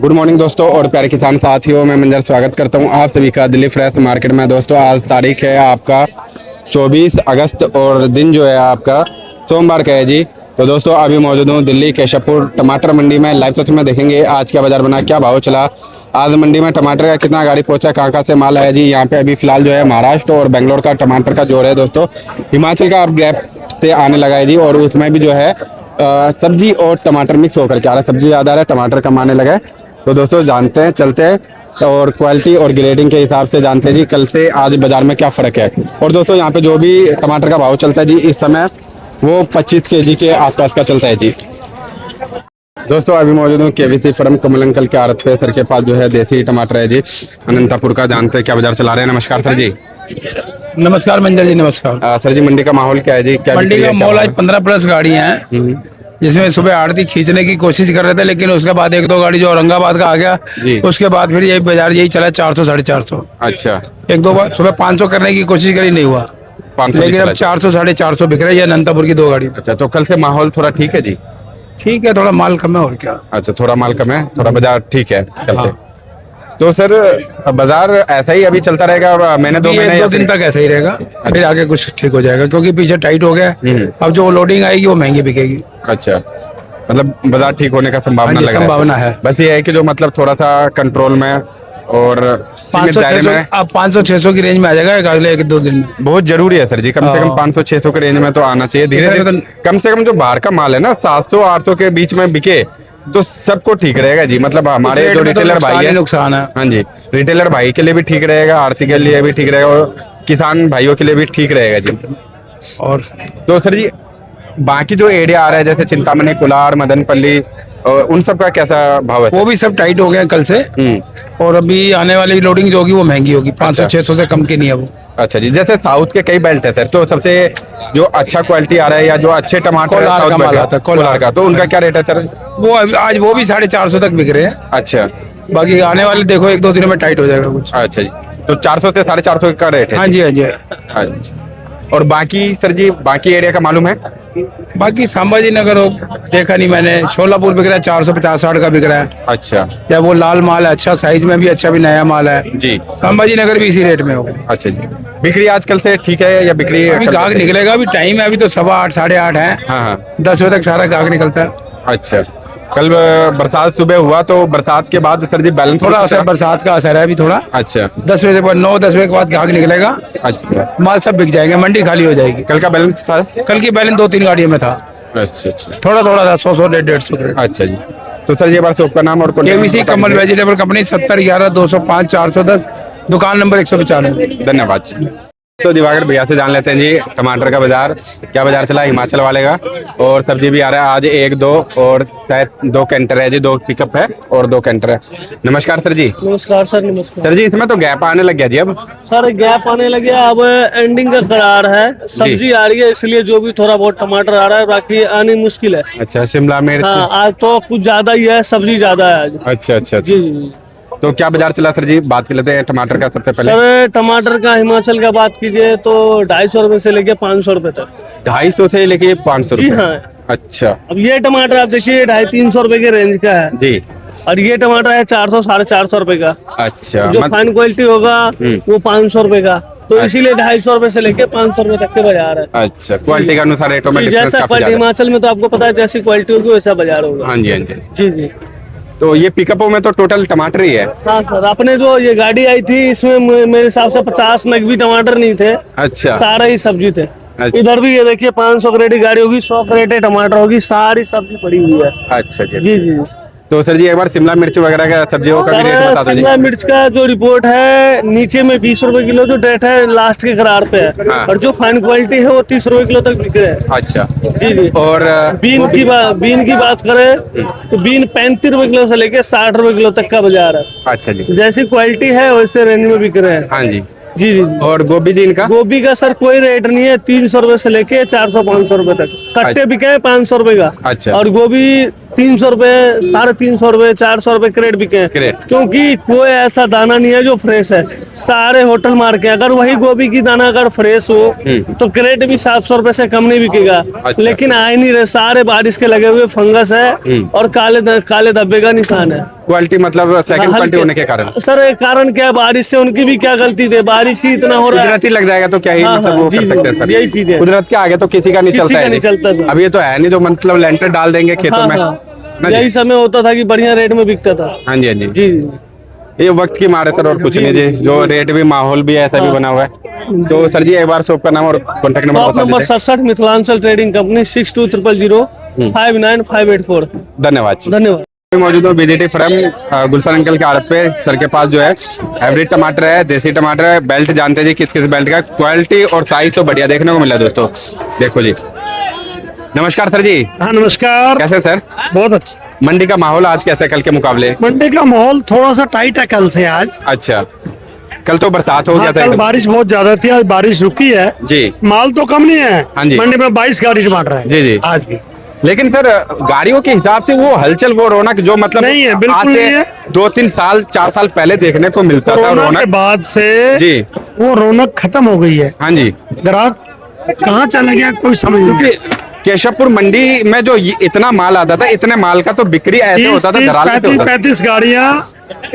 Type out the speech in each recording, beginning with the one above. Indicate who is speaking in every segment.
Speaker 1: Good morning दोस्तों और प्यारे किसान साथियों, मैं मंजर स्वागत करता हूं आप सभी का दिल्ली फ्रेश मार्केट में। दोस्तों आज तारीख है आपका 24 अगस्त और दिन जो है आपका सोमवार का है जी। तो दोस्तों अभी मौजूद हूं दिल्ली केशवपुर टमाटर मंडी में। लाइव सत्र में देखेंगे आज क्या बाजार बना, क्या भाव चला, आज मंडी में टमाटर का कितना गाड़ी पहुंचा, कहाँ से माल आया जी। यहाँ पे अभी फिलहाल जो है महाराष्ट्र और बेंगलोर का टमाटर का जोर है दोस्तों। हिमाचल का अब गैप से आने लगा है जी और उसमें भी जो है सब्जी और टमाटर मिक्स होकर के आ रहा है। सब्जी ज़्यादा है, टमाटर कम आने लगा है। तो दोस्तों जानते हैं, चलते हैं और क्वालिटी और ग्रेडिंग के हिसाब से जानते हैं जी कल से आज बाजार में क्या फ़र्क है। और दोस्तों यहाँ पे जो भी टमाटर का भाव चलता है जी इस समय वो 25 केजी के आसपास का चलता है जी। दोस्तों अभी मौजूद हूँ केवीसी फर्म कमल अंकल के आड़त पे। सर के पास जो है देसी टमाटर है जी अनंतापुर का। जानते हैं क्या बाजार चला रहे हैं। नमस्कार सर जी।
Speaker 2: नमस्कार मंजर जी। नमस्कार
Speaker 1: सर जी, मंडी का माहौल क्या है जी? क्या
Speaker 2: मंडी का माहौल आज 15+ गाड़ियां हैं जिसमें सुबह आड़ती खींचने की कोशिश कर रहे थे, लेकिन उसके बाद 1-2 गाड़ी जो औरंगाबाद का आ गया, उसके बाद फिर यही बाजार यही चला 400-450।
Speaker 1: अच्छा,
Speaker 2: 1-2 बार सुबह 500 करने की कोशिश करी, नहीं हुआ,
Speaker 1: 500
Speaker 2: लेकिन अब 400-450 बिक रही है अनंतपुर की 2 गाड़ी।
Speaker 1: अच्छा, तो कल से माहौल थोड़ा ठीक है जी?
Speaker 2: ठीक है, थोड़ा माल कम है और क्या।
Speaker 1: अच्छा, थोड़ा माल कम है, थोड़ा बाजार ठीक है कल से। तो सर बाजार ऐसा ही अभी चलता रहेगा और महीने 2 महीने
Speaker 2: 1-2 दिन तक ऐसा ही रहेगा, फिर आगे कुछ ठीक हो जाएगा क्योंकि पीछे टाइट हो गया। अब जो लोडिंग आएगी वो महंगी बिकेगी।
Speaker 1: अच्छा, मतलब बाजार ठीक होने का संभावना लग रहा है।
Speaker 2: संभावना है,
Speaker 1: बस ये है कि जो मतलब थोड़ा सा कंट्रोल में और सीमित दायरे में।
Speaker 2: अब 500-600 की रेंज में आ जाएगा अगले 1-2 दिन में।
Speaker 1: बहुत जरूरी है सर जी, कम से कम 500-600 के रेंज में तो आना चाहिए धीरे धीरे। कम से कम जो बाहर का माल है ना 700-800 के बीच में बिके तो सबको ठीक रहेगा जी। मतलब हमारे जो रिटेलर भाई है,
Speaker 2: नुकसान है।
Speaker 1: हाँ जी, रिटेलर भाई के लिए भी ठीक रहेगा, आरती के लिए भी ठीक रहेगा और किसान भाइयों के लिए भी ठीक रहेगा जी।
Speaker 2: और
Speaker 1: तो सर जी बाकी जो एरिया आ रहा है जैसे चिंतामणि, कुलार, मदनपल्ली, उन सब का कैसा भाव है?
Speaker 2: वो भी सब टाइट हो गए कल से और अभी आने वाली लोडिंग जो होगी वो महंगी होगी। 500-600 से कम की नहीं है वो।
Speaker 1: अच्छा जी, जैसे साउथ के कई बेल्ट है सर, तो सबसे जो अच्छा क्वालिटी आ रहा है या जो अच्छे टमाटर
Speaker 2: कोलार का माल आता है,
Speaker 1: कोलार का, तो उनका क्या रेट है सर?
Speaker 2: वो आज वो भी 450 तक बिक रहे हैं।
Speaker 1: अच्छा,
Speaker 2: बाकी आने वाले देखो 1-2 दिनों में टाइट हो जाएगा कुछ।
Speaker 1: अच्छा जी, तो 400 से 450 का रेट है?
Speaker 2: हाँ जी, हाँ जी।
Speaker 1: अच्छा, और बाकी सर जी बाकी एरिया का मालूम है?
Speaker 2: बाकी संभाजी नगर हो देखा नहीं मैंने, छोलापुर बिक रहा है 450-60 का बिक रहा है।
Speaker 1: अच्छा,
Speaker 2: क्या वो लाल माल है, अच्छा साइज में भी अच्छा, भी नया माल है
Speaker 1: जी।
Speaker 2: संभाजी नगर भी इसी रेट में होगा।
Speaker 1: अच्छा जी, बिक्री आजकल से ठीक है या बिक्री?
Speaker 2: अभी गाहक निकलेगा, अभी टाइम है, अभी तो 8:15 8:30 है।
Speaker 1: हाँ,
Speaker 2: 10 बजे तक सारा गाहक निकलता है।
Speaker 1: अच्छा, कल बरसात सुबह हुआ तो बरसात के बाद सर जी बैलेंस
Speaker 2: थोड़ा असर बरसात का असर है अभी थोड़ा।
Speaker 1: अच्छा,
Speaker 2: 10 बजे के बाद 9-10 बजे के बाद गाहक निकलेगा।
Speaker 1: अच्छा,
Speaker 2: माल सब बिक जाएंगे, मंडी खाली हो जाएगी।
Speaker 1: कल का बैलेंस था?
Speaker 2: कल की बैलेंस 2-3 गाड़ियों में था।
Speaker 1: अच्छा अच्छा,
Speaker 2: थोड़ा था, 100 150
Speaker 1: अच्छा जी। तो सर ये बार शॉप का नाम और
Speaker 2: केवीसी कमल वेजिटेबल कंपनी 7011-205-410, दुकान नंबर 195।
Speaker 1: धन्यवाद जी। तो दिवाकर भैया से जान लेते हैं जी टमाटर का बाजार क्या बाजार चला हिमाचल वाले का। और सब्जी भी आ रहा है आज 1-2 और शायद 2 कैंटर है जी, 2 पिकअप है और 2 कैंटर है। नमस्कार सर जी।
Speaker 3: नमस्कार सर। नमस्कार
Speaker 1: सर जी, इसमें तो गैप आने लग गया जी अब।
Speaker 3: सर गैप आने लगे, अब एंडिंग का करार है, सब्जी आ रही है इसलिए जो भी थोड़ा बहुत टमाटर आ रहा है, बाकी आनी मुश्किल है।
Speaker 1: अच्छा, शिमला मिर्च?
Speaker 3: हाँ, आज तो कुछ ज्यादा ही है, सब्जी ज्यादा है आज।
Speaker 1: अच्छा अच्छा
Speaker 3: जी जी।
Speaker 1: तो क्या बाजार चला सर जी? बात कर लेते हैं टमाटर का सबसे पहले।
Speaker 3: सर टमाटर का हिमाचल का बात कीजिए तो 250 रुपए से लेके 500 रुपए तक।
Speaker 1: 250 से लेके 500
Speaker 3: जी
Speaker 1: रुपए?
Speaker 3: हाँ।
Speaker 1: अच्छा,
Speaker 3: अब ये टमाटर आप देखिए 250-300 रुपए के रेंज का है
Speaker 1: जी।
Speaker 3: और ये टमाटर है 400-450 रुपए का।
Speaker 1: अच्छा,
Speaker 3: जो फाइन क्वालिटी होगा वो 500 रुपए का, तो इसीलिए 250 रुपए से लेके 500 रुपए तक के बाजार है।
Speaker 1: अच्छा, क्वालिटी के अनुसार रेटों में डिफरेंस
Speaker 3: जैसा
Speaker 1: काफी
Speaker 3: क्वालिटी
Speaker 1: ज्यादा है।
Speaker 3: हिमाचल में तो आपको पता है जैसी क्वालिटी होगी वैसा बाजार होगा।
Speaker 1: हाँ जी, हाँ जी।
Speaker 3: जी जी।
Speaker 1: तो ये पिकअपों में तो टोटल टमाटर ही है?
Speaker 3: हाँ सर, अपने जो ये गाड़ी आई थी इसमें मेरे हिसाब से 50 नग भी टमाटर नहीं थे।
Speaker 1: अच्छा,
Speaker 3: सारे ही सब्जी थे।
Speaker 1: अच्छा।
Speaker 3: इधर भी ये देखिए 500 क्रेट की गाड़ी होगी, 100 क्रेट टमाटर होगी, सारी सब्जी पड़ी हुई है।
Speaker 1: अच्छा जी।
Speaker 3: जी जी।
Speaker 1: तो सर जी एक बार शिमला मिर्च वगैरह का सब्जियों का भी रेट बता दो जी।
Speaker 3: शिमला मिर्च का जो रिपोर्ट है नीचे में 20 रुपए किलो जो रेट है लास्ट के करार पे है।
Speaker 1: हाँ।
Speaker 3: और जो फाइन क्वालिटी है वो 30 रुपए किलो तक बिक रहे हैं।
Speaker 1: अच्छा
Speaker 3: जी जी।
Speaker 1: और
Speaker 3: बीन की बात करें तो बीन 35 रुपए किलो से लेके 60 रुपए किलो तक का बाजार है।
Speaker 1: अच्छा जी,
Speaker 3: जैसी क्वालिटी है वैसे रेंज में बिक रहे हैं।
Speaker 1: हाँ जी।
Speaker 3: जी जी।
Speaker 1: और गोभी जी इनका?
Speaker 3: गोभी का सर कोई रेट नहीं है, 300 रुपए से लेके 400-500 रुपए तक। कट्टे बिके हैं 500 रुपए का।
Speaker 1: अच्छा।
Speaker 3: और गोभी 300 रुपए, 350 रुपए, 400 रुपए क्रेट बिके हैं।
Speaker 1: क्रेट।
Speaker 3: क्योंकि कोई ऐसा दाना नहीं है जो फ्रेश है, सारे होटल मार के। अगर वही गोभी की दाना अगर फ्रेश हो तो क्रेट भी 700 रुपए से कम नहीं बिकेगा।
Speaker 1: अच्छा।
Speaker 3: लेकिन आ ही नहीं रहे, सारे बारिश के लगे हुए फंगस है और काले धब्बे का निशान है।
Speaker 1: क्वालिटी मतलब सेकंड क्वालिटी होने के कारण
Speaker 3: सर कारण क्या है, बारिश से उनकी भी क्या गलती थी, बारिश ही इतना हो रहा है।
Speaker 1: कुदरती लग जाएगा तो क्या ही
Speaker 3: हाँ,
Speaker 1: मतलब
Speaker 3: हाँ,
Speaker 1: वो
Speaker 3: जी,
Speaker 1: कर सकते हैं सर।
Speaker 3: यही चीज है।
Speaker 1: कुदरत के आगे तो किसी का नहीं
Speaker 3: किसी
Speaker 1: चलता
Speaker 3: का
Speaker 1: है
Speaker 3: नहीं चलता था।
Speaker 1: अब ये तो है नहीं, तो मतलब लेंटर डाल देंगे खेतों
Speaker 3: हाँ,
Speaker 1: में
Speaker 3: हाँ।
Speaker 1: ना जी?
Speaker 3: यही समय होता था कि बढ़िया रेट में बिकता था।
Speaker 1: हाँ जी, हाँ जी,
Speaker 3: जी
Speaker 1: ये वक्त की मार है सर, और कुछ नहीं जी। जो रेट भी माहौल भी ऐसा भी बना हुआ है। तो सर जी एक बार शॉप का नाम और कॉन्टेक्ट नंबर
Speaker 3: शॉप
Speaker 1: बता
Speaker 3: नंबर
Speaker 1: दीजिए।
Speaker 3: 67 मिथिलांचल ट्रेडिंग कंपनी 6200 59584।
Speaker 1: धन्यवाद सर।
Speaker 3: धन्यवाद।
Speaker 1: मौजूद हूँ बीजेटी फ्रम गुलशन अंकल के आड़त पे। सर के पास जो है हाइब्रिड टमाटर है, देसी टमाटर है। बेल्ट जानते हैं जी किस किस बेल्ट का, क्वालिटी और साइज तो बढ़िया देखने को मिला दोस्तों। देखो जी, नमस्कार सर जी।
Speaker 4: हाँ नमस्कार।
Speaker 1: कैसे सर?
Speaker 4: बहुत अच्छा।
Speaker 1: मंडी का माहौल आज कैसा है कल के मुकाबले?
Speaker 4: मंडी का माहौल थोड़ा सा टाइट है कल से आज।
Speaker 1: अच्छा, कल तो बरसात हो गया
Speaker 4: हाँ,
Speaker 1: था
Speaker 4: कल
Speaker 1: एकदम।
Speaker 4: बारिश बहुत ज्यादा थी, आज बारिश रुकी है
Speaker 1: जी
Speaker 4: माल तो कम नहीं है।
Speaker 1: हाँ जी।
Speaker 4: मंडी में 22 गाड़ी टमाटर है
Speaker 1: जी, जी।
Speaker 4: आज भी।
Speaker 1: लेकिन सर गाड़ियों के हिसाब से वो हलचल वो रौनक जो मतलब
Speaker 4: नहीं है, बिल्कुल
Speaker 1: आज से
Speaker 4: नहीं है।
Speaker 1: 2-3 साल 4 साल पहले देखने को मिलता था
Speaker 4: कोरोना के
Speaker 1: रौनक।
Speaker 4: बाद से
Speaker 1: जी
Speaker 4: वो रौनक खत्म हो गई है।
Speaker 1: हाँ जी,
Speaker 4: ग्राहक कहाँ चले गया कोई समझ नहीं।
Speaker 1: क्योंकि केशवपुर मंडी में जो इतना माल आता था, इतने माल का तो बिक्री ऐसे होता था, धराले से होता था।
Speaker 4: 35 गाड़ियाँ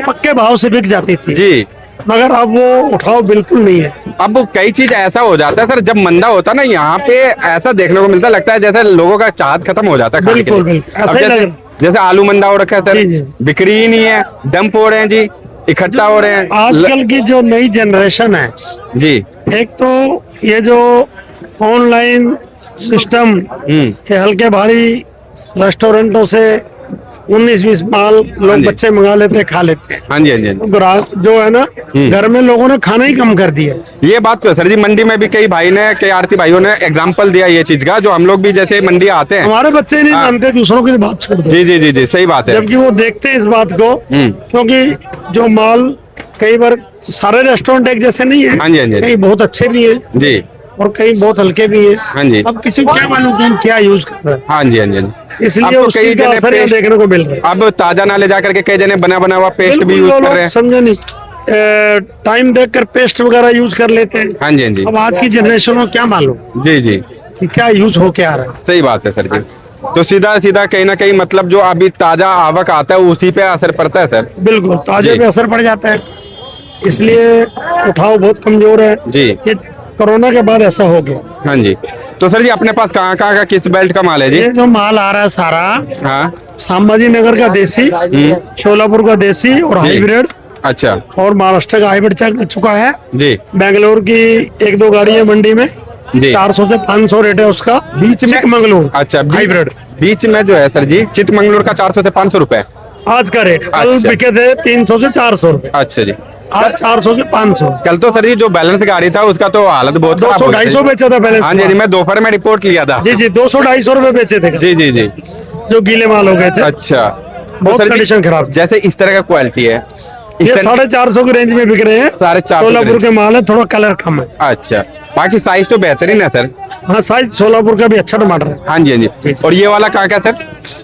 Speaker 4: पक्के भाव से बिक जाती थी
Speaker 1: जी।
Speaker 4: मगर अब वो उठाव बिल्कुल नहीं है।
Speaker 1: अब कई चीज ऐसा हो जाता है सर, जब मंदा होता है ना यहाँ पे ऐसा देखने को मिलता लगता है जैसे लोगों का चाहत खत्म हो जाता है खाने के
Speaker 4: बिल्कुल,
Speaker 1: लिए।
Speaker 4: बिल्कुल,
Speaker 1: अब
Speaker 4: ऐसा ही
Speaker 1: जैसे
Speaker 4: लग रहा।
Speaker 1: जैसे आलू मंदा हो रखा है सर,
Speaker 4: जी, जी।
Speaker 1: बिक्री ही नहीं है, डंप हो रहे हैं जी, इकट्ठा हो रहे हैं।
Speaker 4: आजकल की जो नई जनरेशन है,
Speaker 1: जी।
Speaker 4: एक तो ये जो ऑनलाइन सिस्टम, ये हल्के भारी रेस्टोरेंटों से 19-20 माल
Speaker 1: हाँ
Speaker 4: लोग
Speaker 1: जी।
Speaker 4: बच्चे मंगा लेते हैं, खा लेते हैं।
Speaker 1: हाँ जी, हाँ जी, हाँ
Speaker 4: तो ग्राहक जो है ना, घर में लोगों ने खाना ही कम कर दिया है।
Speaker 1: जी। ये बात तो है सर जी, मंडी में भी कई आरती भाइयों ने एग्जाम्पल दिया ये चीज का, जो हम लोग भी जैसे मंडी आते हैं।
Speaker 4: हमारे बच्चे ही नहीं
Speaker 1: हाँ।
Speaker 4: मानते, दूसरों की तो बात छोड़ दो।
Speaker 1: जी जी जी जी, सही बात है।
Speaker 4: जबकि वो देखते हैं इस बात को, क्योंकि जो माल कई बार सारे रेस्टोरेंट एक जैसे नहीं है।
Speaker 1: हाँ जी, हाँ जी।
Speaker 4: कई बहुत अच्छे भी है
Speaker 1: जी।
Speaker 4: और कई बहुत हल्के भी है।
Speaker 1: हाँ जी।
Speaker 4: अब किसी को क्या मालूम कि हम क्या यूज कर रहे हैं,
Speaker 1: हाँ जी, हाँ जी, हाँ जी।
Speaker 4: इसलिए
Speaker 1: अब तो
Speaker 4: उसी
Speaker 1: कई
Speaker 4: का
Speaker 1: जने
Speaker 4: असर यहाँ
Speaker 1: पेस्ट-
Speaker 4: देखने को मिल रहा है।
Speaker 1: अब ताजा ना ले जाकर के कई जने बना हुआ पेस्ट भी
Speaker 4: बिल्कुल,
Speaker 1: यूज
Speaker 4: वो
Speaker 1: कर
Speaker 4: लोग
Speaker 1: रहे हैं।
Speaker 4: समझे नहीं, टाइम देखकर पेस्ट वगैरह यूज कर लेते हैं।
Speaker 1: हाँ जी, हाँ जी,
Speaker 4: अब आज की जनरेशन को क्या मालूम
Speaker 1: जी जी,
Speaker 4: कि क्या यूज हो के आ रहा है।
Speaker 1: सही बात है सर जी। तो सीधा सीधा कहीं ना कहीं मतलब जो अभी ताजा आवक आता है उसी पे असर पड़ता है सर।
Speaker 4: बिल्कुल ताजे
Speaker 1: जी।
Speaker 4: पे असर पड़ जाता है, इसलिए उठाव बहुत कमजोर है।
Speaker 1: जी।
Speaker 4: ये कोरोना के बाद ऐसा हो गया।
Speaker 1: हाँ जी। तो सर जी अपने पास कहाँ कहाँ का किस बेल्ट का माल है जी?
Speaker 4: ये जो माल आ रहा है सारा
Speaker 1: हाँ
Speaker 4: संभाजी नगर का देसी, शोलापुर का देसी और
Speaker 1: जी।
Speaker 4: हाइब्रिड,
Speaker 1: अच्छा
Speaker 4: और महाराष्ट्र का हाइब्रिड चल चुका है।
Speaker 1: जी।
Speaker 4: बेंगलोर की 1-2 गाड़ी है मंडी में,
Speaker 1: जी।
Speaker 4: 400 से 500 रेट है उसका।
Speaker 1: बीच में
Speaker 4: चिकमंगलूर
Speaker 1: अच्छा
Speaker 4: हाइब्रिड
Speaker 1: बीच में जो है सर जी चितमंगलुरु का 400 से 500 रुपए।
Speaker 4: आज का रेट, कल
Speaker 1: अच्छा।
Speaker 4: बिके थे 300 से 400 रुपए,
Speaker 1: अच्छा जी।
Speaker 4: आज 400 से 500।
Speaker 1: कल तो सर जी जो बैलेंस गाड़ी था उसका तो हालत बहुत खराब हो गई
Speaker 4: 200-250
Speaker 1: थी।
Speaker 4: बेचा था पहले।
Speaker 1: हाँ जी जी, मैं दोपहर में रिपोर्ट लिया था।
Speaker 4: जी जी, 200-250 रुपए बेचे थे
Speaker 1: जी जी जी।
Speaker 4: जो गीले माल हो गए थे।
Speaker 1: अच्छा
Speaker 4: बहुत
Speaker 1: तो सर जी,
Speaker 4: कंडीशन खराब।
Speaker 1: जैसे इस तरह का क्वालिटी है इस
Speaker 4: ये
Speaker 1: तरह-
Speaker 4: 450 की रेंज में बिक रहे हैं।
Speaker 1: 450
Speaker 4: सोलापुर के माल है, थोड़ा कलर कम है।
Speaker 1: अच्छा, बाकी साइज तो बेहतरीन है सर।
Speaker 4: हाँ साइज सोलापुर का भी अच्छा टमाटर है।
Speaker 1: हाँ जी, हाँ जी। और ये वाला कहाँ का सर?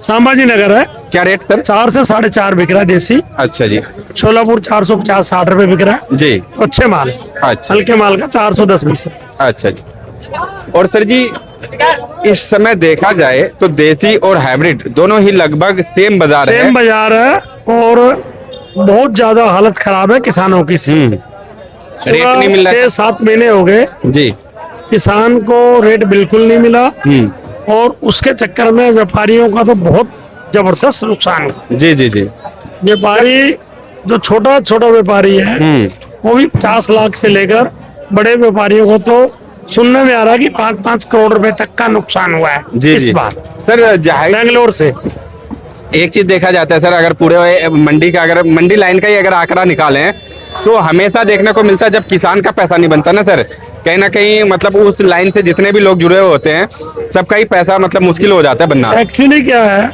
Speaker 4: संभाजी नगर है,
Speaker 1: क्या रेट सर?
Speaker 4: 4 से 4.5 बिक रहा है देसी।
Speaker 1: अच्छा जी।
Speaker 4: सोलापुर 450-60 रुपए बिक रहा है।
Speaker 1: जी।
Speaker 4: अच्छे माल है।
Speaker 1: अच्छा
Speaker 4: हल्के माल का 410-20।
Speaker 1: अच्छा जी। और सर जी इस समय देखा जाए तो देसी और हाइब्रिड दोनों ही लगभग सेम बाजार है।
Speaker 4: सेम बाजार है और बहुत ज्यादा हालत खराब है किसानों की।
Speaker 1: रेट नहीं मिल रहा है।
Speaker 4: 6-7 महीने हो गए
Speaker 1: जी।
Speaker 4: किसान को रेट बिल्कुल नहीं मिला, और उसके चक्कर में व्यापारियों का तो बहुत जबरदस्त नुकसान हुआ।
Speaker 1: जी जी जी।
Speaker 4: व्यापारी जो छोटा छोटा व्यापारी है वो भी 50 लाख से लेकर बड़े व्यापारियों को तो सुनने में आ रहा है कि 5-5 करोड़ रुपए तक का नुकसान हुआ है
Speaker 1: जी
Speaker 4: इस
Speaker 1: जी।
Speaker 4: बार
Speaker 1: सर जाहिर
Speaker 4: बेंगलोर से।
Speaker 1: एक चीज देखा जाता है सर, अगर पूरे मंडी का अगर मंडी लाइन का ही अगर आंकड़ा निकालें तो हमेशा देखने को मिलता है जब किसान का पैसा नहीं बनता ना सर, कहीं ना कहीं मतलब उस लाइन से जितने भी लोग जुड़े हुए होते हैं सबका ही पैसा मतलब मुश्किल हो जाता है बनना।
Speaker 4: एक्चुअली क्या है,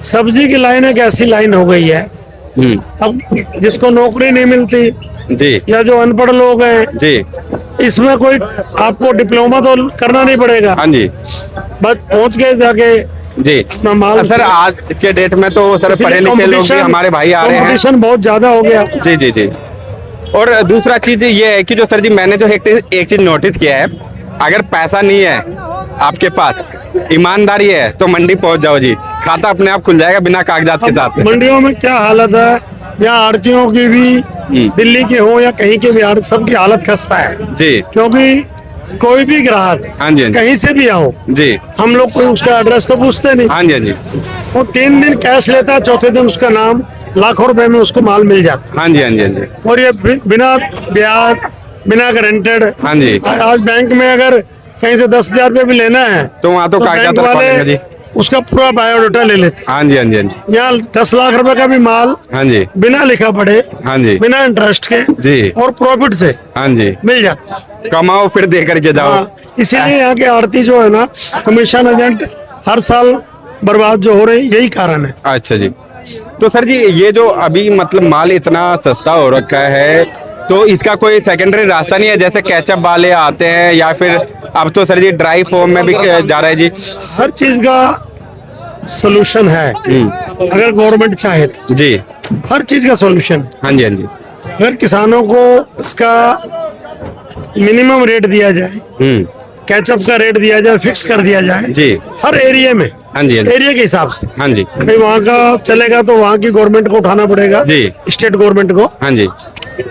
Speaker 4: सब्जी की लाइन एक ऐसी लाइन हो गई है, अब जिसको नौकरी नहीं मिलती
Speaker 1: जी
Speaker 4: या जो अनपढ़ लोग हैं,
Speaker 1: जी।
Speaker 4: इसमें कोई आपको डिप्लोमा तो करना नहीं पड़ेगा,
Speaker 1: हाँ जी।
Speaker 4: बस पहुंच के जाके
Speaker 1: जी
Speaker 4: अपना माल।
Speaker 1: सर आज के डेट में तो सर
Speaker 4: इसलिए
Speaker 1: पढ़े लिखे लोग भी हमारे भाई आ रहे हैं।
Speaker 4: कंपटीशन बहुत ज्यादा हो गया।
Speaker 1: जी जी जी। और दूसरा चीज ये है कि जो सर जी मैंने जो एक चीज नोटिस किया है, अगर पैसा नहीं है आपके पास, ईमानदारी है, तो मंडी पहुंच जाओ जी, खाता अपने आप खुल जाएगा बिना कागजात के साथ।
Speaker 4: मंडियों में क्या हालत है, या आड़तियों की भी, दिल्ली के हो या कहीं के भी आड़त, सबकी हालत खस्ता है
Speaker 1: जी।
Speaker 4: क्योंकि कोई भी ग्राहक
Speaker 1: हाँ जी, हाँ जी।
Speaker 4: कहीं से भी आओ
Speaker 1: जी
Speaker 4: हम लोग कोई उसका एड्रेस तो पूछते नहीं।
Speaker 1: हाँ जी, हाँ जी।
Speaker 4: वो 3 दिन कैश लेता है, चौथे दिन उसका नाम, लाखों रुपए में उसको माल मिल जाता
Speaker 1: हाँ जी, हाँ जी, हाँ जी।
Speaker 4: है। और ये बिना ब्याज, बिना गारंटेड।
Speaker 1: हाँ जी।
Speaker 4: आज बैंक में अगर कहीं से 10,000 रुपए भी लेना है
Speaker 1: तो वहाँ तो कागजात
Speaker 4: बैंक
Speaker 1: रखवा लेंगे
Speaker 4: वाले
Speaker 1: जी।
Speaker 4: उसका पूरा बायोडाटा ले लेते
Speaker 1: हाँ जी, हाँ जी, हाँ जी।
Speaker 4: हैं। यहाँ 10 लाख रुपए का भी माल
Speaker 1: हाँ जी,
Speaker 4: बिना लिखा पड़े,
Speaker 1: हाँ जी,
Speaker 4: बिना इंटरेस्ट के
Speaker 1: जी।
Speaker 4: और प्रॉफिट से
Speaker 1: हाँ जी।
Speaker 4: मिल जाता है।
Speaker 1: कमाओ फिर दे करके जाओ।
Speaker 4: हाँ, इसीलिए यहाँ के आड़ती जो है ना, कमीशन एजेंट हर साल बर्बाद जो हो रही, यही कारण है।
Speaker 1: अच्छा जी। तो सर जी ये जो अभी मतलब माल इतना सस्ता हो रखा है, तो इसका कोई सेकेंडरी रास्ता नहीं है, जैसे केचप वाले आते हैं या फिर अब तो सर जी ड्राई फॉर्म में भी जा रहा है जी।
Speaker 4: हर चीज का सोल्यूशन है अगर गवर्नमेंट चाहे तो।
Speaker 1: जी
Speaker 4: हर चीज का सोल्यूशन।
Speaker 1: हाँ जी, हाँ जी।
Speaker 4: अगर किसानों को इसका मिनिमम रेट दिया जाए, कैचअप का रेट दिया जाए, फिक्स कर दिया जाए
Speaker 1: जी।
Speaker 4: हर एरिया में,
Speaker 1: हाँ जी, हाँ जी।
Speaker 4: एरिया के हिसाब से।
Speaker 1: हाँ जी,
Speaker 4: भाई वहाँ का चलेगा तो वहाँ की गवर्नमेंट को उठाना पड़ेगा,
Speaker 1: जी।
Speaker 4: स्टेट गवर्नमेंट को,
Speaker 1: हाँ जी,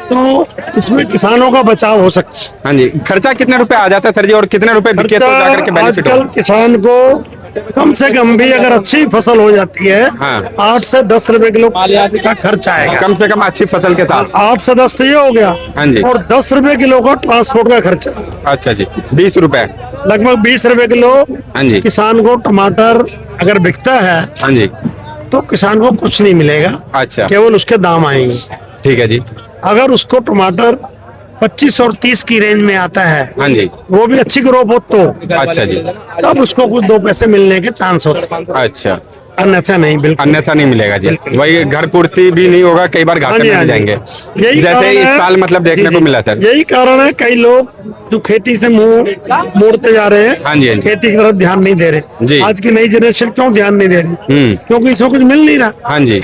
Speaker 4: तो इसमें किसानों का बचाव हो सकता है।
Speaker 1: हाँ जी। खर्चा कितने रुपए आ जाता है सर जी, और कितने रुपए बिके तो जाकर के बेनिफिट
Speaker 4: आजकल
Speaker 1: हो?
Speaker 4: किसान को कम से कम भी अगर अच्छी फसल हो जाती है,
Speaker 1: हाँ।
Speaker 4: 8 से 10 रुपए किलो का खर्च आएगा।
Speaker 1: कम से कम अच्छी फसल के साथ।
Speaker 4: 8 से 10 तो ये हो गया।
Speaker 1: हाँ जी।
Speaker 4: और 10 रुपए किलो का ट्रांसपोर्ट का खर्चा,
Speaker 1: अच्छा जी, 20 रुपए।
Speaker 4: लगभग 20 रुपए किलो।
Speaker 1: हाँ जी,
Speaker 4: किसान को टमाटर अगर बिकता है
Speaker 1: हाँ जी।
Speaker 4: तो किसान को कुछ नहीं मिलेगा,
Speaker 1: अच्छा,
Speaker 4: केवल उसके दाम आएंगे।
Speaker 1: ठीक है जी।
Speaker 4: अगर उसको टमाटर 25 और 30 की रेंज में आता है,
Speaker 1: हाँ जी,
Speaker 4: वो भी अच्छी ग्रोथ हो तो
Speaker 1: अच्छा जी।
Speaker 4: तब उसको कुछ 2 पैसे मिलने के चांस होते हैं,
Speaker 1: अच्छा,
Speaker 4: अन्यथा नहीं। बिल्कुल
Speaker 1: अन्यथा नहीं मिलेगा जी। वही घर पूर्ति भी नहीं होगा, कई बार
Speaker 4: हाँ
Speaker 1: घाटे
Speaker 4: जी,
Speaker 1: में
Speaker 4: हाँ
Speaker 1: भी
Speaker 4: जी।
Speaker 1: जाएंगे,
Speaker 4: यही
Speaker 1: जैसे
Speaker 4: कारण
Speaker 1: इस
Speaker 4: है।
Speaker 1: साल मतलब देखने
Speaker 4: जी,
Speaker 1: को
Speaker 4: जी।
Speaker 1: मिला सर।
Speaker 4: यही कारण है कई लोग जो खेती से मुंह मोड़ते जा रहे हैं,
Speaker 1: हाँ जी, हाँ जी।
Speaker 4: खेती की तरफ ध्यान नहीं दे
Speaker 1: जी।
Speaker 4: रहे। आज की नई जनरेशन क्यों ध्यान नहीं दे रही? क्योंकि इसमें कुछ मिल नहीं रहा।
Speaker 1: हाँ जी,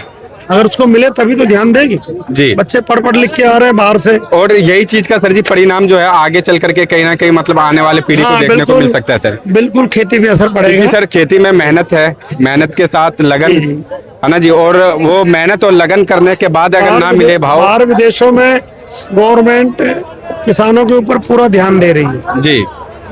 Speaker 4: अगर उसको मिले तभी तो ध्यान देगी।
Speaker 1: जी।
Speaker 4: बच्चे पढ़ लिख के आ रहे हैं बाहर से।
Speaker 1: और यही चीज का सर जी परिणाम जो है आगे चल करके कहीं ना कहीं मतलब आने वाले पीढ़ी को
Speaker 4: हाँ,
Speaker 1: देखने को
Speaker 4: बिल्कुल।
Speaker 1: मिल सकता है सर।
Speaker 4: बिल्कुल खेती पे असर पड़ेगा।
Speaker 1: क्योंकि सर खेती में मेहनत है, मेहनत के साथ लगन है ना जी, और वो मेहनत और लगन करने के बाद अगर ना मिले भाव।
Speaker 4: बाहर विदेशों में गवर्नमेंट किसानों के ऊपर पूरा ध्यान दे रही है।
Speaker 1: जी,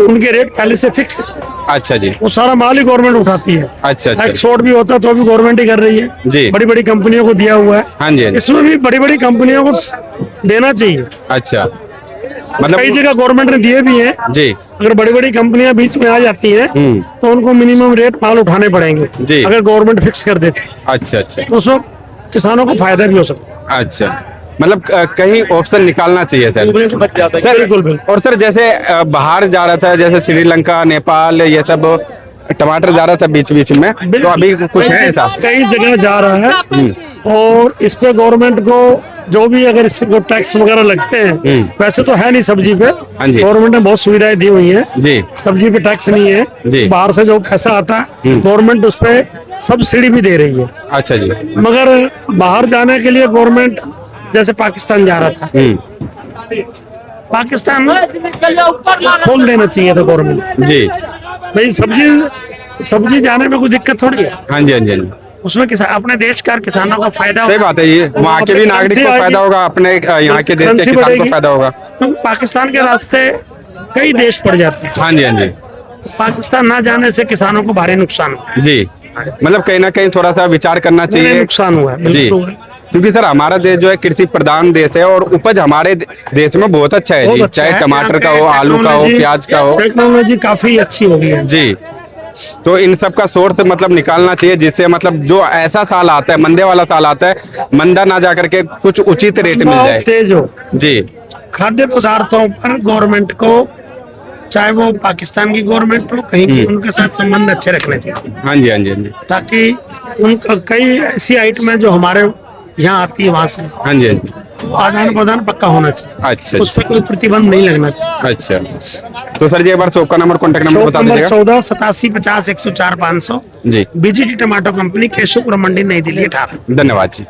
Speaker 4: उनके रेट पहले से फिक्स है,
Speaker 1: अच्छा जी,
Speaker 4: वो सारा माल ही गवर्नमेंट उठाती है।
Speaker 1: अच्छा अच्छा।
Speaker 4: एक्सपोर्ट भी होता तो भी गवर्नमेंट ही कर रही है।
Speaker 1: जी।
Speaker 4: बड़ी बड़ी कंपनियों को दिया हुआ है।
Speaker 1: हाँ जी, हाँ जी।
Speaker 4: इसमें भी बड़ी बड़ी कंपनियों को देना चाहिए।
Speaker 1: अच्छा,
Speaker 4: कई
Speaker 1: मतलब
Speaker 4: जगह गवर्नमेंट ने दिए भी हैं।
Speaker 1: जी,
Speaker 4: अगर बड़ी बड़ी कंपनियां बीच में आ जाती हैं तो उनको मिनिमम रेट माल उठाने पड़ेंगे।
Speaker 1: जी।
Speaker 4: अगर गवर्नमेंट फिक्स कर देती है
Speaker 1: अच्छा अच्छा,
Speaker 4: तो उसमें किसानों को फायदा भी हो सकता है।
Speaker 1: अच्छा, मतलब कहीं ऑप्शन निकालना चाहिए सर। सर
Speaker 4: बिल्कुल, बिल्कुल।
Speaker 1: और सर जैसे बाहर जा रहा था, जैसे श्रीलंका, नेपाल, ये सब टमाटर जा रहा था बीच बीच में, तो अभी कुछ है ऐसा?
Speaker 4: कई जगह जा रहा है और इस पे गवर्नमेंट को जो भी अगर इस पे टैक्स वगैरह लगते हैं, वैसे तो है नहीं सब्जी पे।
Speaker 1: हाँ जी।
Speaker 4: गवर्नमेंट ने बहुत सुविधाएं दी हुई है।
Speaker 1: जी,
Speaker 4: सब्जी पे टैक्स नहीं
Speaker 1: जी।
Speaker 4: है। बाहर से जो पैसा आता है गवर्नमेंट उस पे सब्सिडी भी दे रही है।
Speaker 1: अच्छा जी,
Speaker 4: मगर बाहर जाने के लिए गवर्नमेंट, जैसे पाकिस्तान जा रहा था, पाकिस्तान खोल देना चाहिए था गवर्नमेंट।
Speaker 1: जी,
Speaker 4: भाई सब्जी जाने में कोई दिक्कत थोड़ी है।
Speaker 1: हाँ जी, हाँ जी, हाँ जी।
Speaker 4: उसमें अपने देश का किसानों का फायदा
Speaker 1: सही
Speaker 4: होगा।
Speaker 1: बात है, ये वहाँ के भी नागरिक को फायदा होगा, अपने यहाँ के देश के
Speaker 4: करेंसी
Speaker 1: किसान को
Speaker 4: बढ़ेगी।
Speaker 1: फायदा होगा।
Speaker 4: तो पाकिस्तान के रास्ते कई देश पड़ जाते हैं।
Speaker 1: हाँ जी, हाँ जी,
Speaker 4: पाकिस्तान ना जाने से किसानों को भारी नुकसान हुआ है।
Speaker 1: जी। मतलब कहीं ना कहीं थोड़ा सा विचार करना
Speaker 4: भारी
Speaker 1: चाहिए।
Speaker 4: नुकसान हुआ है,
Speaker 1: जी,
Speaker 4: बिल्कुल हुआ है।
Speaker 1: क्योंकि सर हमारा देश जो है कृषि प्रधान देश है और उपज हमारे देश में बहुत अच्छा है
Speaker 4: बहुत
Speaker 1: जी,
Speaker 4: अच्छा
Speaker 1: चाहे
Speaker 4: है।
Speaker 1: टमाटर का
Speaker 4: यहाँ
Speaker 1: हो,
Speaker 4: पे
Speaker 1: आलू का हो,
Speaker 4: टेक्नोलॉजी-
Speaker 1: प्याज का हो।
Speaker 4: टेक्नोलॉजी काफी अच्छी हो गई है।
Speaker 1: जी, तो इन सब का सोर्स मतलब निकालना चाहिए, जिससे मतलब जो ऐसा साल आता है, मंदे वाला साल आता है, मंदा ना जा करके कुछ उचित रेट मिल
Speaker 4: बहुत
Speaker 1: जाए।
Speaker 4: तेज हो।
Speaker 1: जी,
Speaker 4: खाद्य पदार्थों पर गवर्नमेंट को, चाहे वो पाकिस्तान की गवर्नमेंट हो, कहीं की, उनके साथ संबंध अच्छे रखने चाहिए,
Speaker 1: हाँ जी, हाँ जी, हाँ जी।
Speaker 4: ताकि उनका कई ऐसी आइटम है जो हमारे यहाँ आती है वहां से,
Speaker 1: हाँ जी, हाँ जी।
Speaker 4: तो आदान प्रदान पक्का होना चाहिए।
Speaker 1: अच्छा
Speaker 4: उस पर कोई प्रतिबंध नहीं लगना चाहिए।
Speaker 1: अच्छा। तो सर जी एक बार शॉप का नंबर, कॉन्टेक्ट नंबर
Speaker 4: शॉप
Speaker 1: बता
Speaker 4: नंबर
Speaker 1: दीजिएगा।
Speaker 4: 14 87 50 104 500,
Speaker 1: जी,
Speaker 4: बीजीटी टमाटो कंपनी, केशवपुर मंडी, नई दिल्ली 18।
Speaker 1: धन्यवाद जी।